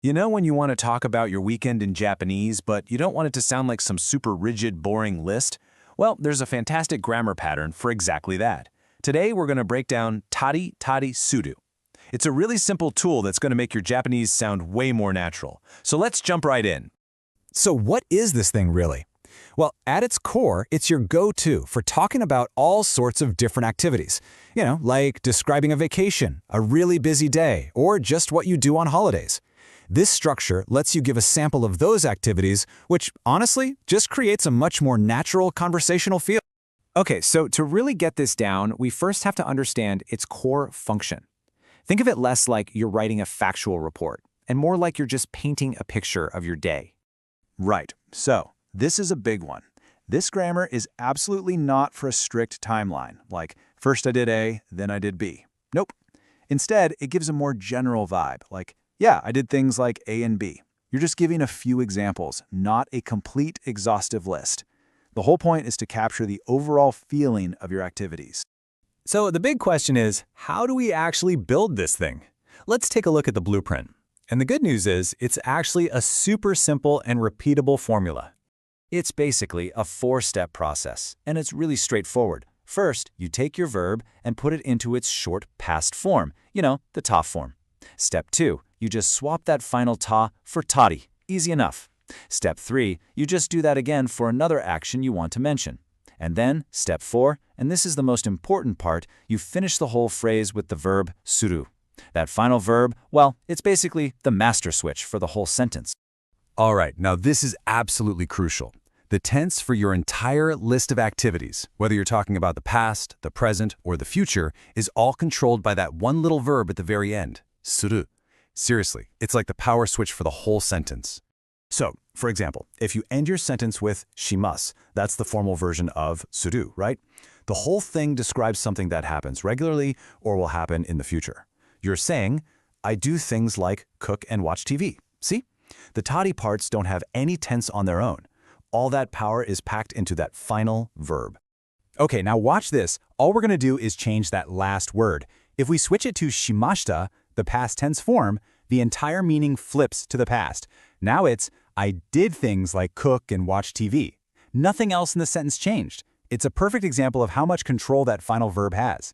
You know when you want to talk about your weekend in Japanese, but you don't want it to sound like some super rigid, boring list? Well, there's a fantastic grammar pattern for exactly that. Today, we're going to break down tari suru. It's a really simple tool that's going to make your Japanese sound way more natural. So let's jump right in. So what is this thing really? Well, at its core, it's your go-to for talking about all sorts of different activities. Like describing a vacation, a really busy day, or just what you do on holidays. This structure lets you give a sample of those activities, which honestly just creates a much more natural conversational feel. Okay, so to really get this down, we first have to understand its core function. Think of it less like you're writing a factual report, and more like you're just painting a picture of your day. Right, so this is a big one. This grammar is absolutely not for a strict timeline, like first I did A, then I did B. Nope. Instead, it gives a more general vibe, like, yeah, I did things like A and B. You're just giving a few examples, not a complete exhaustive list. The whole point is to capture the overall feeling of your activities. So the big question is, how do we actually build this thing? Let's take a look at the blueprint. And the good news is, it's actually a super simple and repeatable formula. It's basically a four-step process, and it's really straightforward. First, you take your verb and put it into its short past form, the ta form. Step 2, you just swap that final ta for tari. Easy enough. Step 3, you just do that again for another action you want to mention. And then, step 4, and this is the most important part, you finish the whole phrase with the verb suru. That final verb, well, it's basically the master switch for the whole sentence. All right, now this is absolutely crucial. The tense for your entire list of activities, whether you're talking about the past, the present, or the future, is all controlled by that one little verb at the very end, suru. Seriously, it's like the power switch for the whole sentence. So, for example, if you end your sentence with shimasu, that's the formal version of suru, right? The whole thing describes something that happens regularly or will happen in the future. You're saying, I do things like cook and watch TV. See? The tari parts don't have any tense on their own. All that power is packed into that final verb. Okay, now watch this. All we're going to do is change that last word. If we switch it to shimashita, the past tense form, the entire meaning flips to the past. Now it's, I did things like cook and watch TV. Nothing else in the sentence changed. It's a perfect example of how much control that final verb has.